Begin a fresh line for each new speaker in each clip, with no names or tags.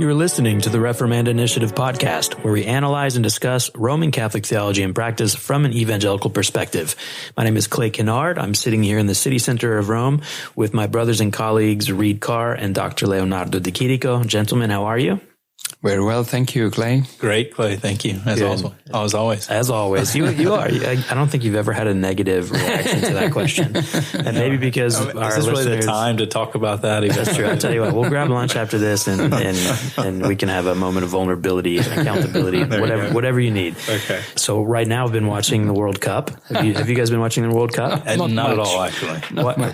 You are listening to the Reformand Initiative podcast, where we analyze and discuss Roman Catholic theology and practice from an evangelical perspective. My name is Clay Kennard. I'm sitting here in the city center of Rome with my brothers and colleagues, Reed Carr and Dr. Leonardo Di Chirico. Gentlemen, how are you?
Very well, thank you, Clay.
Great, Clay. Thank you. As always.
As always. You are. I don't think you've ever had a negative reaction to that question. And maybe because our
this is
listeners...
really the time to talk about that.
That's true. I'll tell you what, we'll grab lunch after this and we can have a moment of vulnerability and accountability, whatever you need.
Okay.
So right now I've been watching the World Cup. Have you guys been watching the World Cup?
Not at all, actually.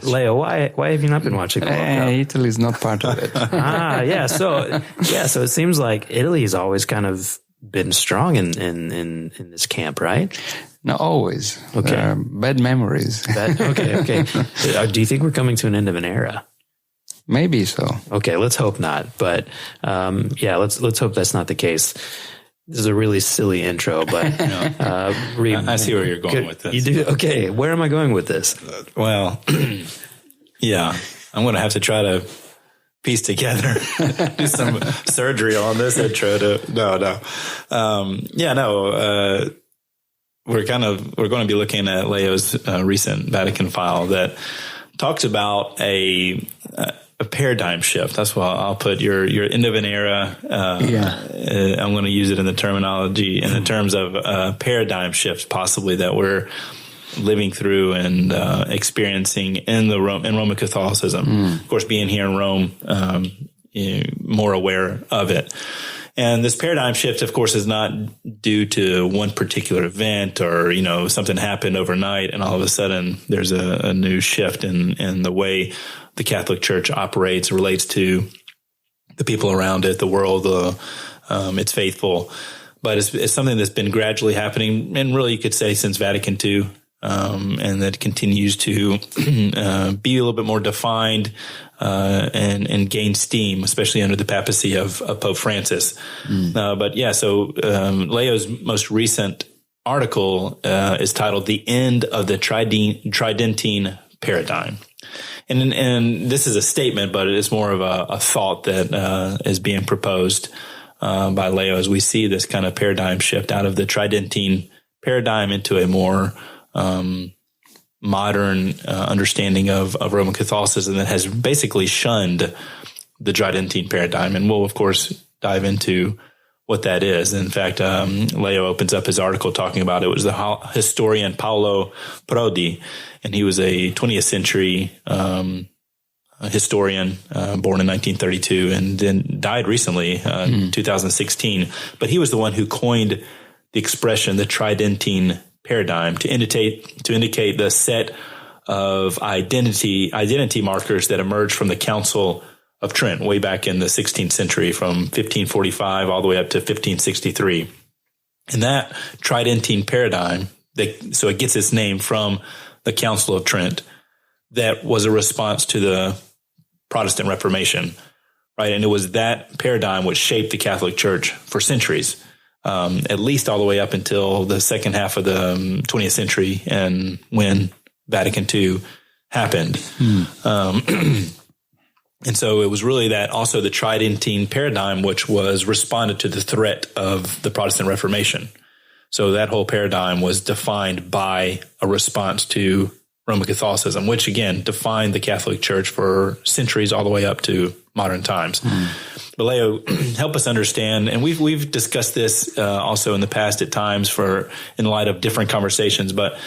Leo, why have you not been watching the World Cup?
Italy is not part of it.
So it seems like Italy has always kind of been strong in this camp, right?
Not always.
Okay.
Bad memories.
Okay. Do you think we're coming to an end of an era?
Maybe so.
Okay, let's hope not. But let's hope that's not the case. This is a really silly intro, but
I see where you're going with this.
You do? Okay, where am I going with this?
Well, yeah, I'm going to have to try to piece together, do some surgery on this intro. We're going to be looking at Leo's recent Vatican file that talks about a paradigm shift. That's why I'll put your end of an era. I'm going to use it in the terminology in the terms of paradigm shifts, possibly that we're living through and experiencing in Roman Catholicism. Of course, being here in Rome, more aware of it. And this paradigm shift, of course, is not due to one particular event or, something happened overnight and all of a sudden there's a new shift in the way the Catholic Church operates, relates to the people around it, the world, its faithful. But it's something that's been gradually happening, and really you could say since Vatican II. And that continues to be a little bit more defined and gain steam, especially under the papacy of Pope Francis. So Leo's most recent article is titled "The End of the Tridentine Paradigm," and this is a statement, but it is more of a thought that is being proposed by Leo as we see this kind of paradigm shift out of the Tridentine paradigm into a more modern understanding of Roman Catholicism that has basically shunned the Tridentine paradigm. And we'll, of course, dive into what that is. In fact, Leo opens up his article talking about it. It was the historian Paolo Prodi, and he was a 20th century historian born in 1932 and then died recently, 2016. But he was the one who coined the expression, the Tridentine paradigm, to indicate the set of identity markers that emerged from the Council of Trent way back in the 16th century, from 1545 all the way up to 1563. And that Tridentine paradigm, so it gets its name from the Council of Trent, that was a response to the Protestant Reformation, right? And it was that paradigm which shaped the Catholic Church for centuries. At least all the way up until the second half of the 20th century and when Vatican II happened. And so it was really that also the Tridentine paradigm, which was responded to the threat of the Protestant Reformation. So that whole paradigm was defined by a response to Roman Catholicism, which again defined the Catholic Church for centuries all the way up to modern times. But Leo, help us understand, and we've discussed this also in the past at times in light of different conversations, but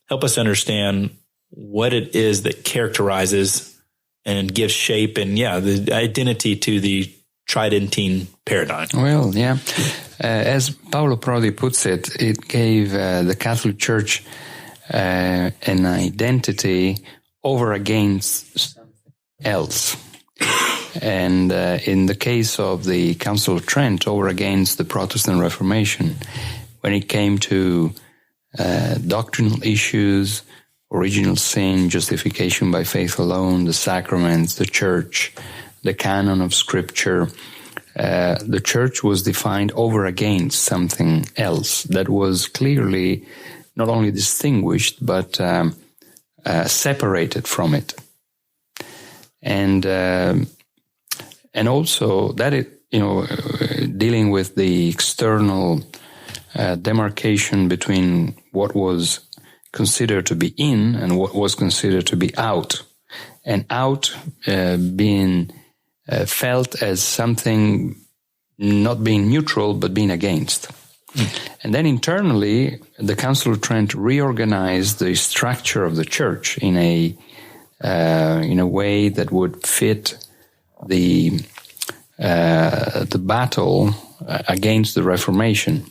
help us understand what it is that characterizes and gives shape and the identity to the Tridentine paradigm.
Well, as Paolo Prodi puts it, it gave the Catholic Church an identity over against something else. And in the case of the Council of Trent, over against the Protestant Reformation, when it came to doctrinal issues, original sin, justification by faith alone, the sacraments, the church, the canon of Scripture, the church was defined over against something else that was clearly not only distinguished, but separated from it. And also that dealing with the external demarcation between what was considered to be in and what was considered to be out, and out being felt as something not being neutral but being against. And then internally, the Council of Trent reorganized the structure of the church in a way that would fit the battle against the Reformation.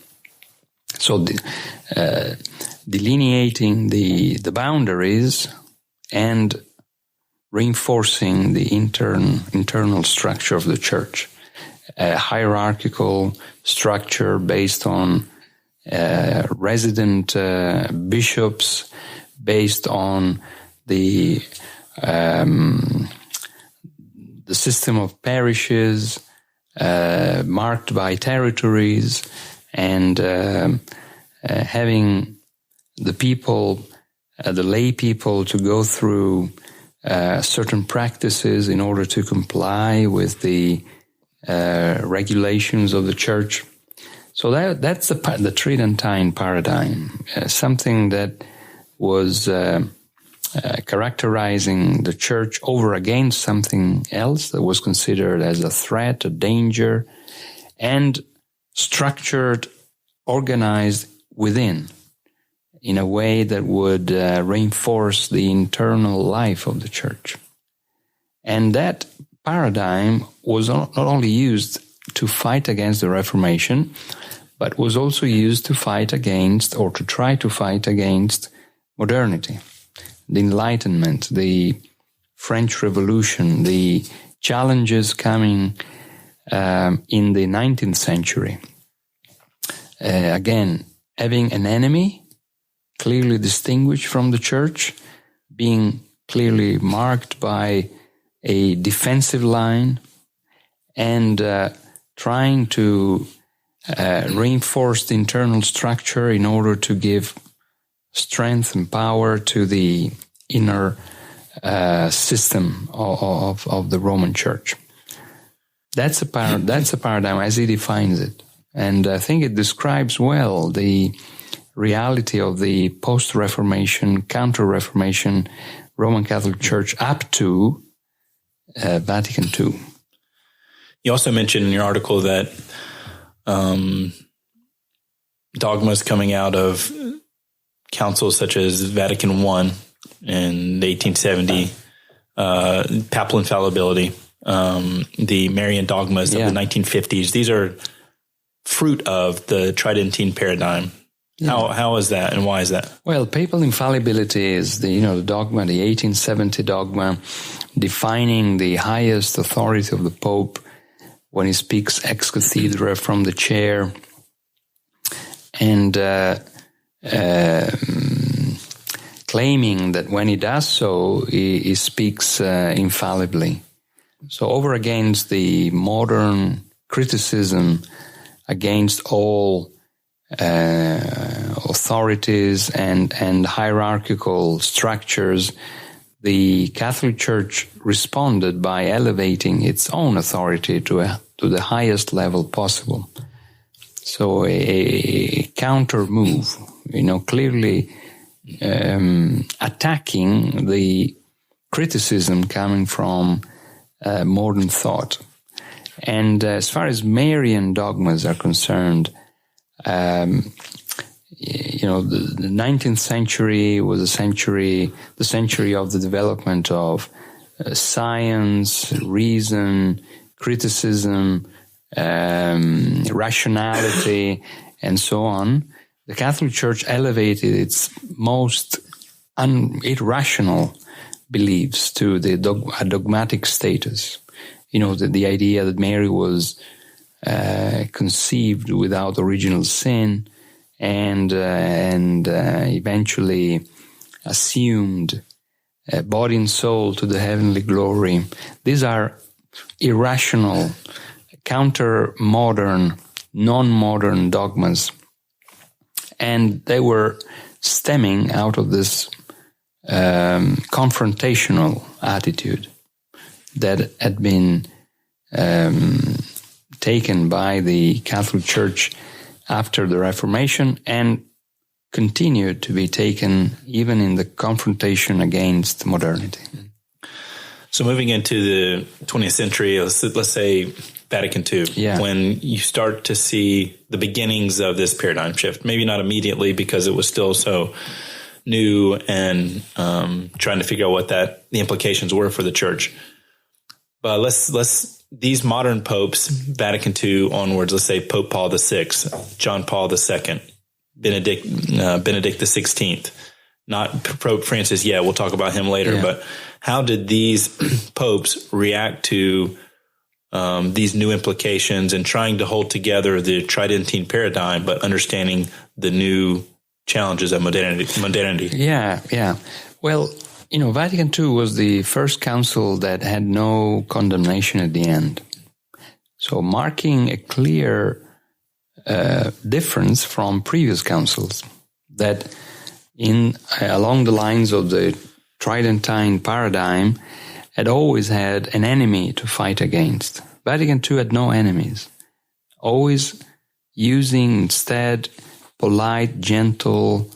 So delineating the boundaries and reinforcing the internal structure of the church. A hierarchical structure based on resident bishops, based on the system of parishes marked by territories, and having the people, the lay people, to go through certain practices in order to comply with the regulations of the church. So that's the Tridentine Paradigm, something that was characterizing the church over against something else that was considered as a threat, a danger, and structured, organized within in a way that would reinforce the internal life of the church. And that paradigm was not only used to fight against the Reformation, but was also used to fight against, or to try to fight against, modernity, the Enlightenment, the French Revolution, the challenges coming in the 19th century. Again, having an enemy clearly distinguished from the church, being clearly marked by a defensive line, and trying to reinforce the internal structure in order to give strength and power to the inner system of the Roman Church. That's a paradigm as he defines it. And I think it describes well the reality of the post-Reformation, counter-Reformation Roman Catholic Church up to Vatican II.
You also mentioned in your article that dogmas coming out of councils such as Vatican I in 1870, papal infallibility, the Marian dogmas of the 1950s, these are fruit of the Tridentine Paradigm. Yeah. How is that, and why is that?
Well, papal infallibility is the dogma, the 1870 dogma, defining the highest authority of the Pope when he speaks ex cathedra from the chair, and claiming that when he does so, he speaks infallibly. So over against the modern criticism against all authorities and hierarchical structures, the Catholic Church responded by elevating its own authority to the highest level possible. So a counter move, clearly attacking the criticism coming from modern thought. And as far as Marian dogmas are concerned, the 19th century was the century of the development of science, reason, criticism, rationality, and so on. The Catholic Church elevated its most irrational beliefs to a dogmatic status. The idea that Mary was conceived without original sin and eventually assumed body and soul to the heavenly glory. These are irrational, counter-modern, non-modern dogmas, and they were stemming out of this confrontational attitude that had been taken by the Catholic Church after the Reformation and continued to be taken even in the confrontation against modernity.
So moving into the 20th century, let's say Vatican II, when you start to see the beginnings of this paradigm shift, maybe not immediately because it was still so new and trying to figure out what the implications were for the church. But these modern popes, Vatican II onwards, let's say Pope Paul VI, John Paul II, Benedict XVI, not Pope Francis yet. We'll talk about him later. But how did these popes react to these new implications and trying to hold together the Tridentine paradigm, but understanding the new challenges of modernity?
Yeah. Well, Vatican II was the first council that had no condemnation at the end. So marking a clear difference from previous councils that along the lines of the Tridentine paradigm had always had an enemy to fight against. Vatican II had no enemies, always using instead polite, gentle,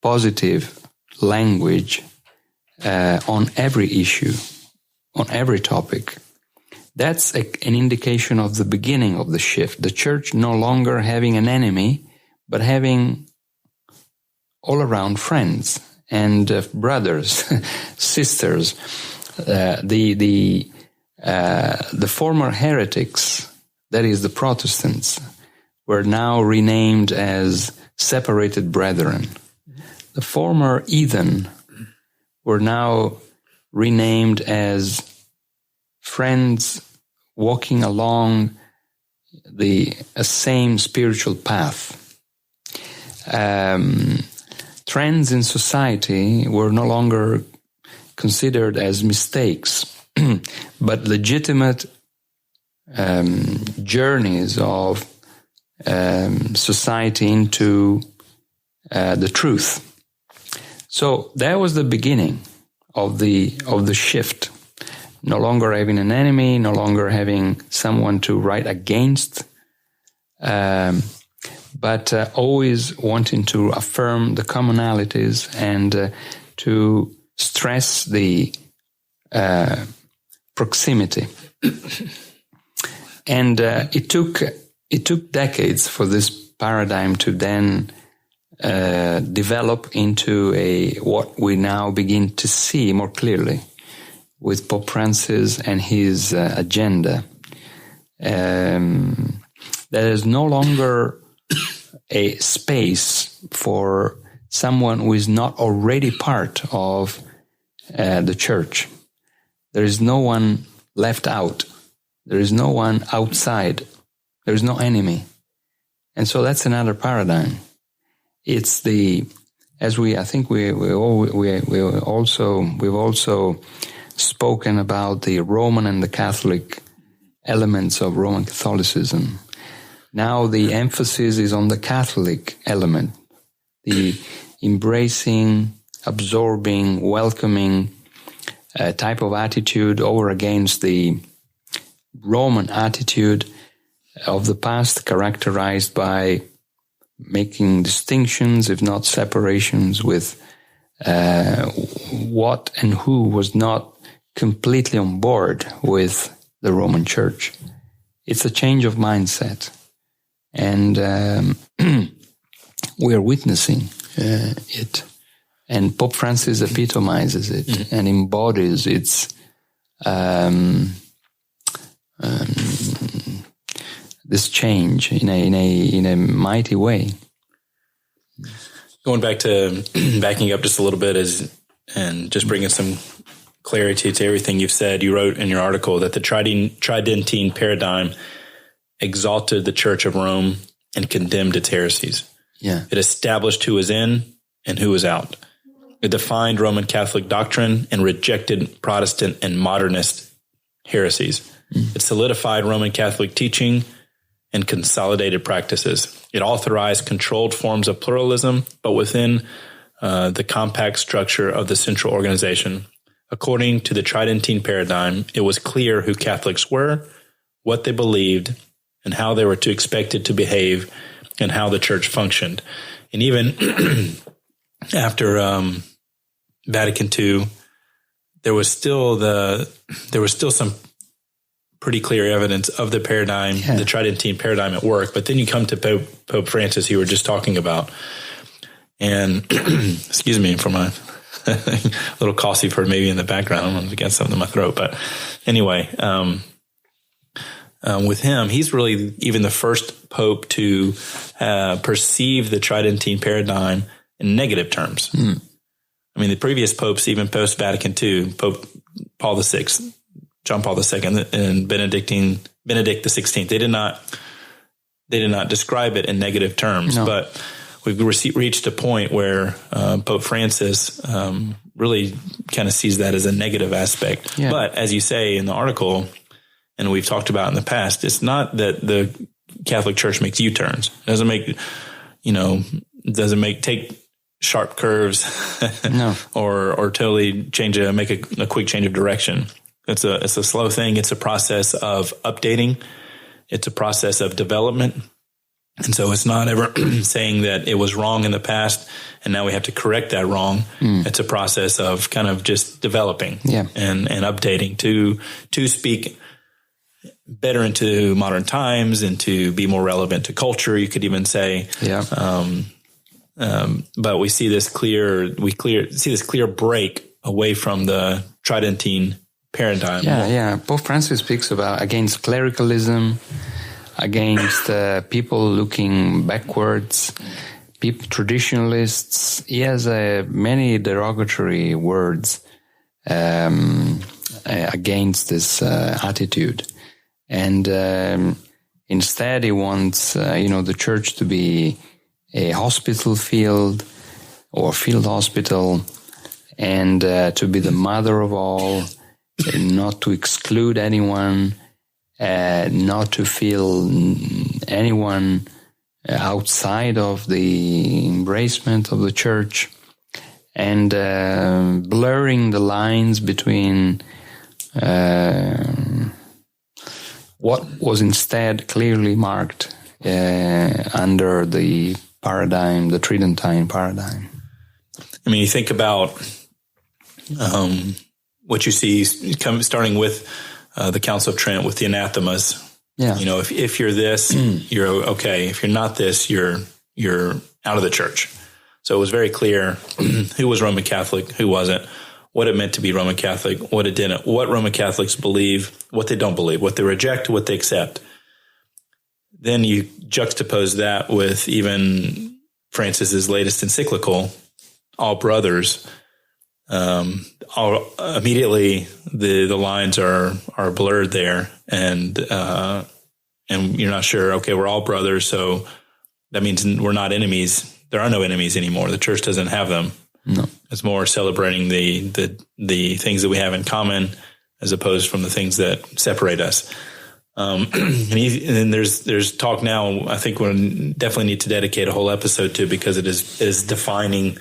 positive language on every issue, on every topic. That's an indication of the beginning of the shift. The church no longer having an enemy, but having all around friends and brothers, sisters. The former heretics, that is the Protestants, were now renamed as separated brethren. The former heathen were now renamed as friends walking along the same spiritual path. Trends in society were no longer considered as mistakes, but legitimate journeys of society into the truth. So that was the beginning of the shift. No longer having an enemy, no longer having someone to write against, but always wanting to affirm the commonalities and to stress the proximity. And it took decades for this paradigm to then develop into what we now begin to see more clearly with Pope Francis and his agenda. There is no longer a space for someone who is not already part of the church. There is no one left out. There is no one outside. There is no enemy. And so that's another paradigm. It's we've also spoken about the Roman and the Catholic elements of Roman Catholicism. Now the emphasis is on the Catholic element, the embracing, absorbing, welcoming type of attitude over against the Roman attitude of the past, characterized by making distinctions, if not separations, with what and who was not completely on board with the Roman Church. It's a change of mindset. And we are witnessing it. And Pope Francis epitomizes it and embodies its this change in a mighty way.
Going back to backing up just a little bit and just bringing some clarity to everything you've said. You wrote in your article that the Tridentine paradigm exalted the Church of Rome and condemned its heresies.
Yeah. It
established who was in and who was out. It defined Roman Catholic doctrine and rejected Protestant and modernist heresies. It solidified Roman Catholic teaching and consolidated practices. It authorized controlled forms of pluralism, but within the compact structure of the central organization. According to the Tridentine paradigm, it was clear who Catholics were, what they believed, and how they were expected to behave and how the church functioned. And even after Vatican II, there was still some pretty clear evidence of the paradigm, the Tridentine paradigm at work. But then you come to Pope Francis, who we were just talking about. And excuse me for my little cough you've heard maybe in the background. I'm going to get something in my throat. But anyway, with him, he's really even the first pope to perceive the Tridentine paradigm in negative terms. I mean, the previous popes, even post-Vatican II, Pope Paul VI, John Paul II, and Benedict XVI, they did not describe it in negative terms. No. But we've reached a point where Pope Francis really kind of sees that as a negative aspect. Yeah. But as you say in the article, and we've talked about in the past, it's not that the Catholic Church makes U-turns. It doesn't take sharp curves no. or totally make a quick change of direction. It's a slow thing. It's a process of updating. It's a process of development. And so it's not ever saying that it was wrong in the past and now we have to correct that wrong. It's a process of kind of just developing and updating to speak better into modern times and to be more relevant to culture, you could even say. But we see this clear break away from the Tridentine paradigm.
Pope Francis speaks about against clericalism, against people looking backwards, traditionalists. He has many derogatory words against this attitude. And instead he wants, the church to be a hospital field or field hospital and to be the mother of all, not to exclude anyone, not to feel anyone outside of the embracement of the church, and blurring the lines between what was instead clearly marked under the paradigm, the Tridentine paradigm.
I mean, you think about what you see starting with the Council of Trent with the anathemas. Yeah. If you're this, you're okay. If you're not this, you're out of the church. So it was very clear who was Roman Catholic, who wasn't, what it meant to be Roman Catholic, what it didn't, what Roman Catholics believe, what they don't believe, what they reject, what they accept. Then you juxtapose that with even Francis's latest encyclical, All Brothers. Immediately the lines are blurred there, and you're not sure. Okay, we're all brothers, so that means we're not enemies. There are no enemies anymore. The church doesn't have them. No, it's more celebrating the things that we have in common, as opposed from the things that separate us. And then there's talk now. I think we definitely need to dedicate a whole episode to, because it is defining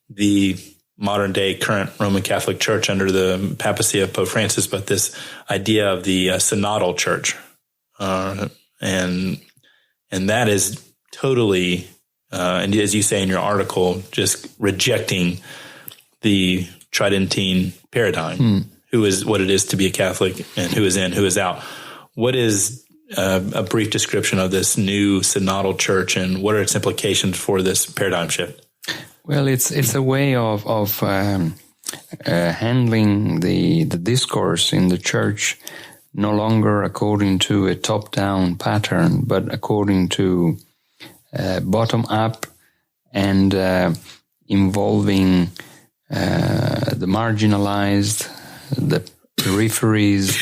the modern day current Roman Catholic Church under the papacy of Pope Francis, but this idea of the synodal church, and that is totally, and as you say in your article, just rejecting the Tridentine paradigm. Who is what it is to be a Catholic, and who is in, who is out. What is a brief description of this new synodal church, and what are its implications for this paradigm shift?
Well, it's a way of handling the discourse in the church, no longer according to a top-down pattern, but according to bottom-up, and involving the marginalized, the peripheries,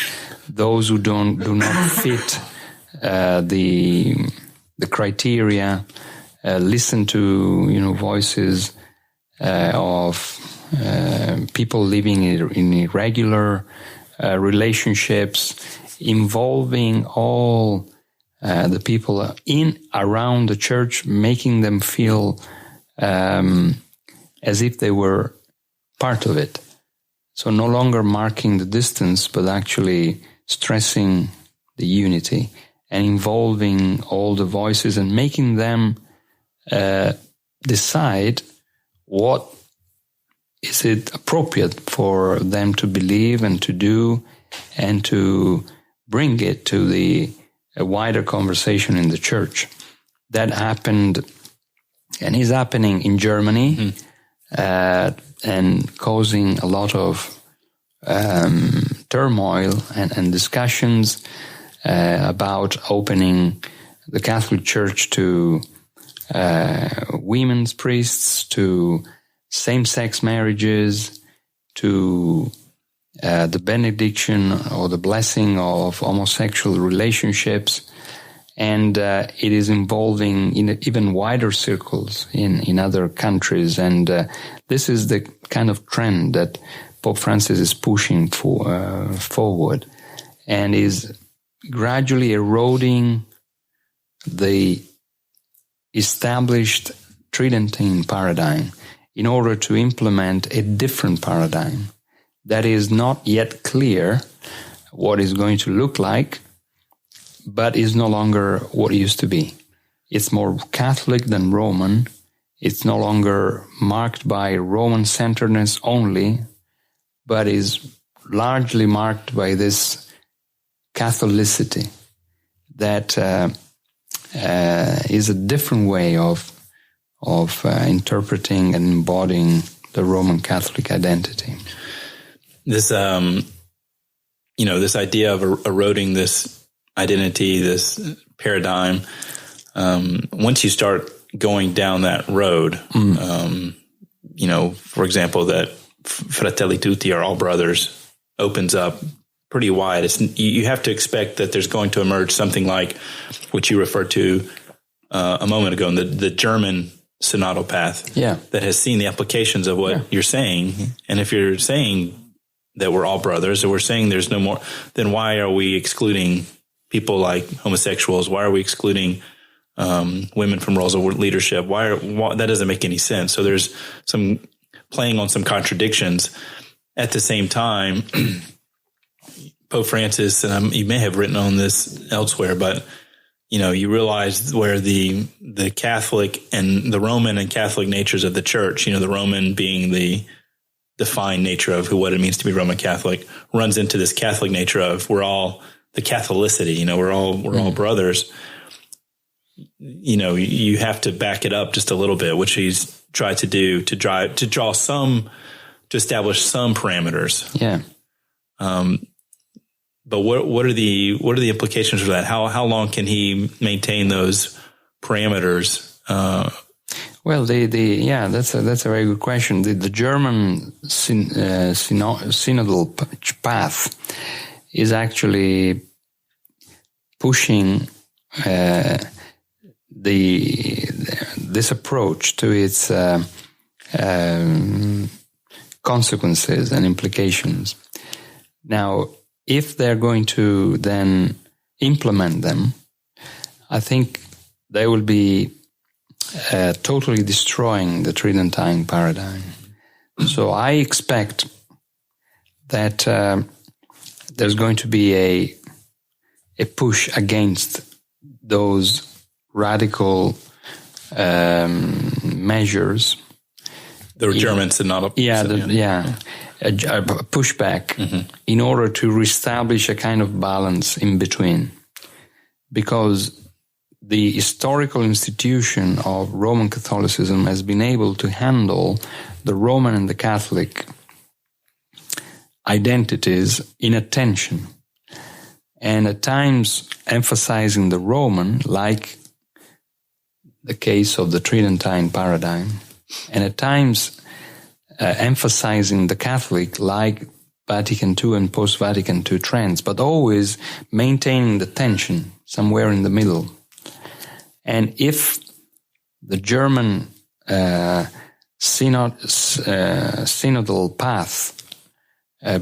those who do not fit the criteria. Listen to voices of people living in irregular relationships, involving all the people around the church, making them feel as if they were part of it. So no longer marking the distance, but actually stressing the unity. and involving all the voices and making them decide what is it appropriate for them to believe and to do, and to bring it to a wider conversation in the church. That happened and is happening in Germany, and causing a lot of turmoil and discussions about opening the Catholic Church to women's priests, to same-sex marriages, to the benediction or the blessing of homosexual relationships, and it is involving in even wider circles in other countries. And this is the kind of trend that Pope Francis is pushing forward, and is gradually eroding the established Tridentine paradigm in order to implement a different paradigm that is not yet clear what is going to look like, but is no longer what it used to be. It's more Catholic than Roman. It's no longer marked by Roman-centeredness only, but is largely marked by this Catholicity that is a different way of interpreting and embodying the Roman Catholic identity.
This, this idea of eroding this identity, this paradigm, once you start going down that road, for example, that Fratelli Tutti are all brothers opens up pretty wide. You have to expect that there's going to emerge something like what you referred to a moment ago, in the German synodal path, that has seen the applications of what you're saying. And if you're saying that we're all brothers, or we're saying there's no more, then why are we excluding people like homosexuals? Why are we excluding women from roles of leadership? Why that doesn't make any sense. So there's some playing on some contradictions. At the same time, Pope Francis, and you may have written on this elsewhere, but you realize where the Catholic and the Roman and Catholic natures of the church, the Roman being the defined nature of what it means to be Roman Catholic, runs into this Catholic nature of we're all the Catholicity, we're all brothers. You have to back it up just a little bit, which he's tried to do to establish some parameters.
Yeah.
But what are the implications for that? How long can he maintain those parameters?
Well, that's a very good question. The German synodal path is actually pushing this approach to its consequences and implications. Now, if they're going to then implement them, I think they will be totally destroying the Tridentine paradigm. So I expect that there's going to be a push against those radical measures.
The German synodal.
A pushback in order to reestablish a kind of balance in between. Because the historical institution of Roman Catholicism has been able to handle the Roman and the Catholic identities in a tension, and at times emphasizing the Roman, like the case of the Tridentine paradigm, and at times emphasizing the Catholic, like Vatican II and post-Vatican II trends, but always maintaining the tension somewhere in the middle. And if the German synodal path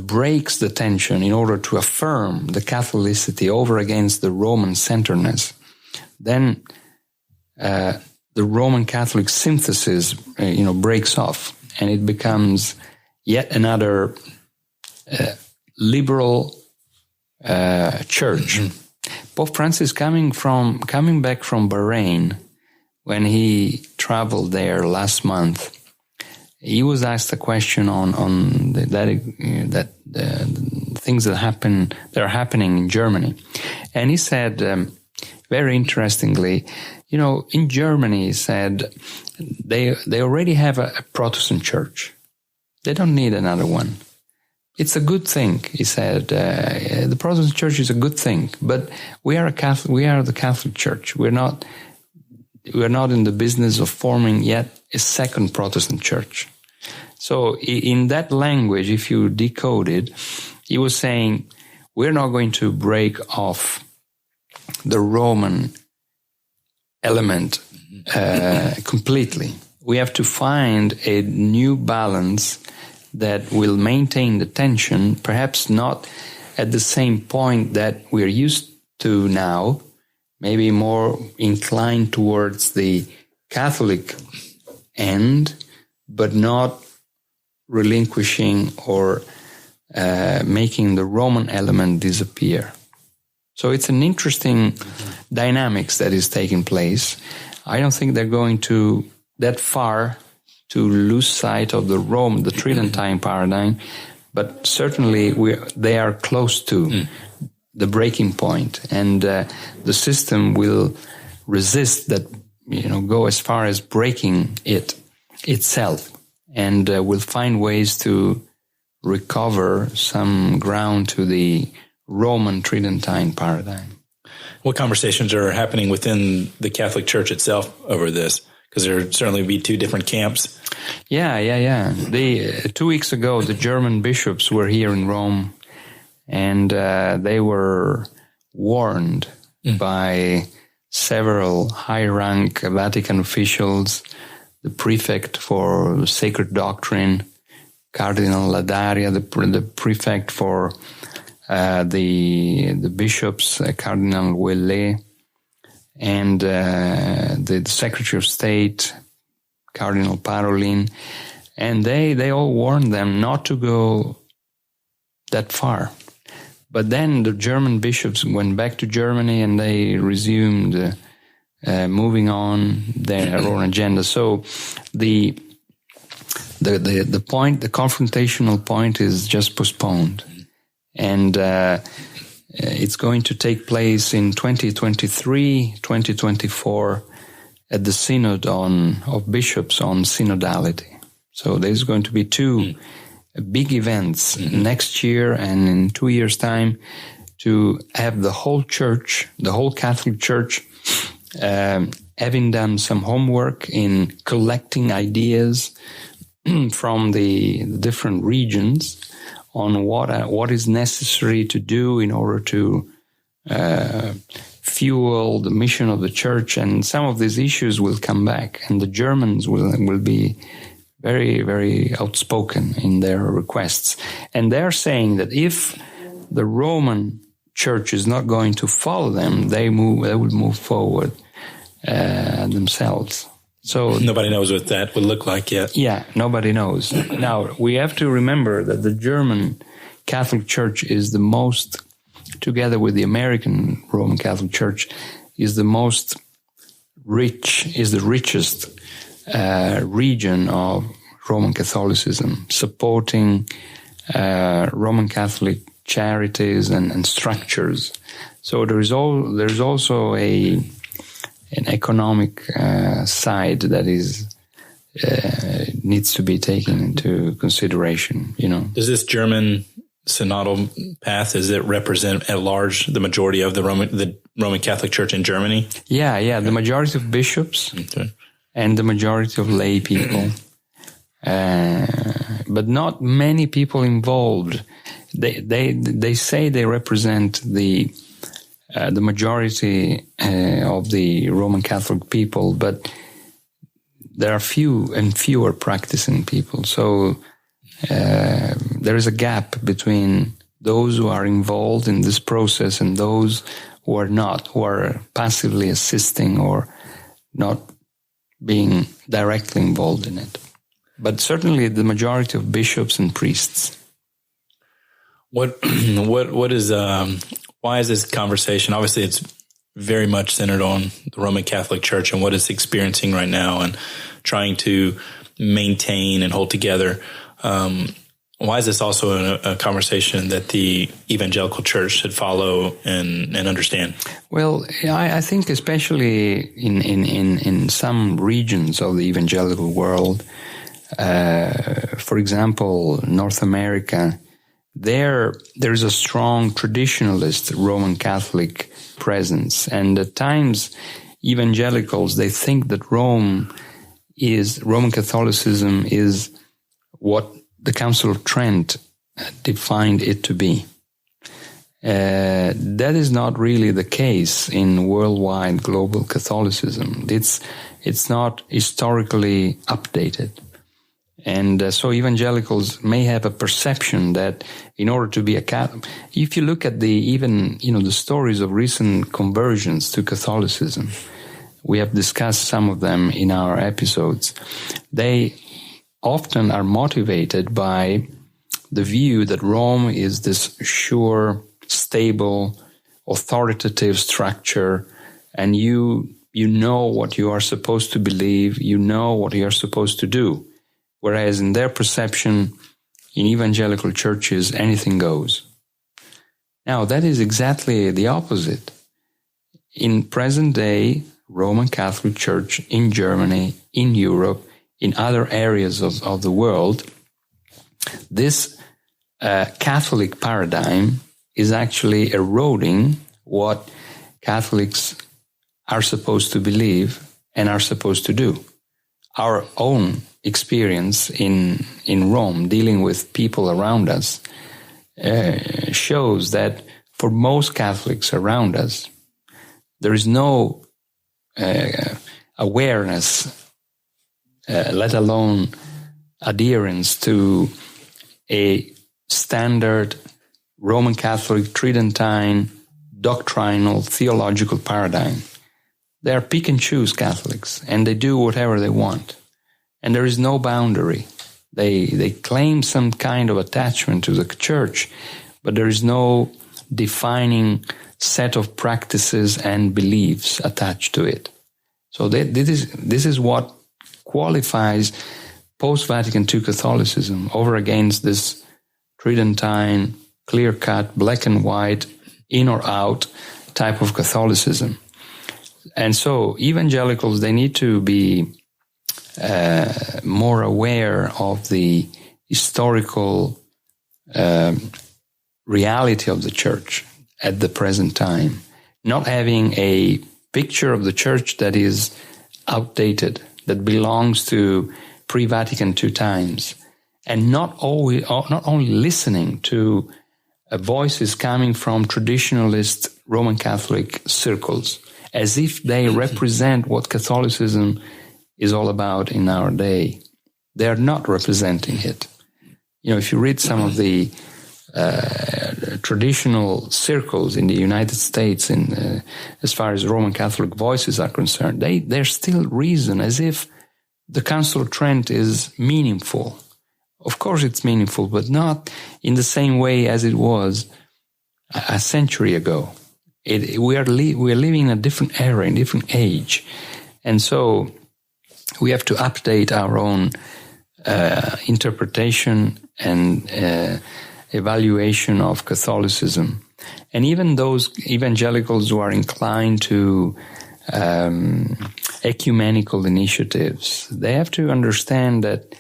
breaks the tension in order to affirm the Catholicity over against the Roman-centeredness, then the Roman Catholic synthesis, breaks off, and it becomes yet another liberal church. Pope Francis coming back from Bahrain, when he traveled there last month, he was asked a question on the things that are happening in Germany, and he said, very interestingly, in Germany, he said they already have a Protestant church. They don't need another one. It's a good thing, he said. The Protestant church is a good thing, but we are the Catholic Church. We're not in the business of forming yet a second Protestant church. So in that language, if you decode it, he was saying, we're not going to break off the Roman element completely. We have to find a new balance that will maintain the tension, perhaps not at the same point that we're used to now, maybe more inclined towards the Catholic end, but not relinquishing or making the Roman element disappear. So it's an interesting dynamics that is taking place. I don't think they're going to that far to lose sight of the Tridentine paradigm, but certainly they are close to the breaking point, and the system will resist that, go as far as breaking it itself, and will find ways to recover some ground to the Roman Tridentine paradigm.
What conversations are happening within the Catholic Church itself over this? Because there certainly be two different camps.
Yeah. 2 weeks ago, the German bishops were here in Rome, and they were warned by several high-rank Vatican officials, the prefect for sacred doctrine, Cardinal Ladaria, the prefect for the bishops, Cardinal Ouellet, and the Secretary of State, Cardinal Parolin, and they all warned them not to go that far. But then the German bishops went back to Germany, and they resumed moving on their own agenda. So the point, the confrontational point, is just postponed, and it's going to take place in 2023, 2024 at the Synod of Bishops on synodality. So there's going to be two big events next year and in 2 years' time to have the whole church, the whole Catholic Church, having done some homework in collecting ideas from the different regions on what is necessary to do in order to fuel the mission of the church, and some of these issues will come back, and the Germans will be very, very outspoken in their requests, and they're saying that if the Roman Church is not going to follow them, they will move forward themselves. So
nobody knows what that would look like yet.
Yeah, nobody knows. Now, we have to remember that the German Catholic Church is the most, together with the American Roman Catholic Church, is the most rich, is the richest region of Roman Catholicism, supporting Roman Catholic charities and structures. So there's also an economic side that is needs to be taken into consideration.
Does this German synodal path, does it represent at large the majority of the Roman Catholic Church in Germany?
Yeah, the majority of bishops and the majority of lay people, but not many people involved. They say they represent the majority of the Roman Catholic people, but there are few and fewer practicing people. So there is a gap between those who are involved in this process and those who are not, who are passively assisting or not being directly involved in it. But certainly the majority of bishops and priests.
What is why is this conversation? Obviously, it's very much centered on the Roman Catholic Church and what it's experiencing right now and trying to maintain and hold together. Why is this also a conversation that the evangelical church should follow and understand?
Well, I think especially in some regions of the evangelical world, for example, North America, there is a strong traditionalist Roman Catholic presence. And at times, evangelicals, they think that Roman Catholicism is what the Council of Trent defined it to be. That is not really the case in worldwide global Catholicism. It's not historically updated. And so evangelicals may have a perception that in order to be a Catholic, if you look at the stories of recent conversions to Catholicism, we have discussed some of them in our episodes, they often are motivated by the view that Rome is this sure, stable, authoritative structure, and you know what you are supposed to believe, you know what you are supposed to do. Whereas in their perception, in evangelical churches, anything goes. Now, that is exactly the opposite. In present day Roman Catholic Church in Germany, in Europe, in other areas of the world, this Catholic paradigm is actually eroding what Catholics are supposed to believe and are supposed to do. Our own experience in Rome, dealing with people around us, shows that for most Catholics around us, there is no awareness, let alone adherence to a standard Roman Catholic Tridentine doctrinal theological paradigm. They are pick and choose Catholics, and they do whatever they want. And there is no boundary. They claim some kind of attachment to the church, but there is no defining set of practices and beliefs attached to it. So this is what qualifies post-Vatican II Catholicism over against this Tridentine, clear-cut, black and white, in or out type of Catholicism. And so evangelicals, they need to be more aware of the historical reality of the church at the present time, not having a picture of the church that is outdated, that belongs to pre-Vatican II times, and not only listening to voices coming from traditionalist Roman Catholic circles, as if they represent what Catholicism is all about in our day. They are not representing it. You know, if you read some of the traditional circles in the United States, as far as Roman Catholic voices are concerned, they still reason as if the Council of Trent is meaningful. Of course it's meaningful, but not in the same way as it was a century ago. We are living in a different era, in a different age. And so we have to update our own interpretation and evaluation of Catholicism. And even those evangelicals who are inclined to ecumenical initiatives, they have to understand that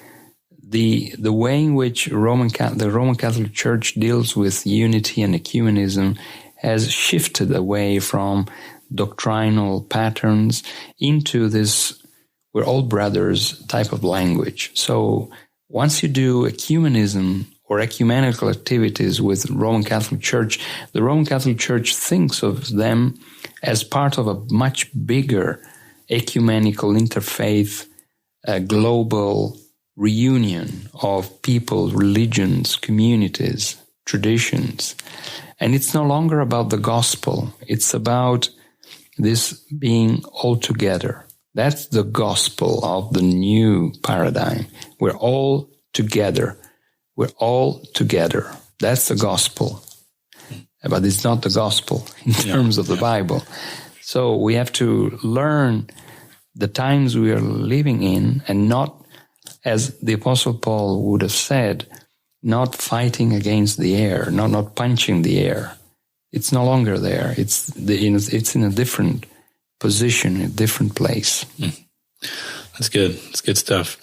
the way in which the Roman Catholic Church deals with unity and ecumenism has shifted away from doctrinal patterns into this we're all brothers type of language. So once you do ecumenism or ecumenical activities with Roman Catholic Church, the Roman Catholic Church thinks of them as part of a much bigger ecumenical interfaith global reunion of people, religions, communities, traditions. And it's no longer about the gospel. It's about this being all together. That's the gospel of the new paradigm. We're all together. We're all together. That's the gospel. but it's not the gospel in terms of the Bible. So we have to learn the times we are living in, and not, as the Apostle Paul would have said, not fighting against the air, not punching the air. It's no longer there. It's in a different position, a different place.
That's good. That's good stuff.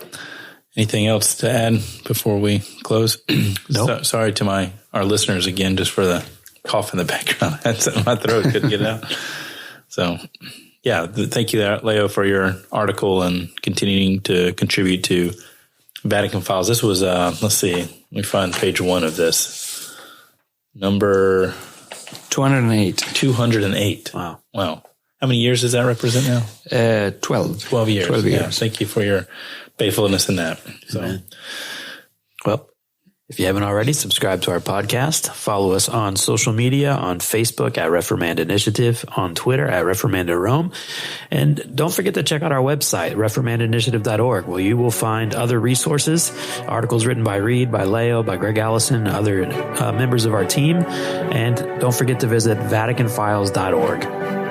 Anything else to add before we close?
Nope.
Sorry to our listeners again, just for the cough in the background. That's in my throat. Couldn't get it out. So, yeah, thank you, Leo, for your article and continuing to contribute to Vatican Files. This was, let's see, let me find page 1 of this. Number
208.
208. Wow. How many years does that represent now?
12.
12 years.
12 years.
Yeah, thank you for your faithfulness in that. So,
Amen. Well, if you haven't already, subscribe to our podcast. Follow us on social media, on Facebook at Reformand Initiative, on Twitter at Reformanda Rome. And don't forget to check out our website, reformandinitiative.org, where you will find other resources, articles written by Reed, by Leo, by Greg Allison, other members of our team. And don't forget to visit VaticanFiles.org.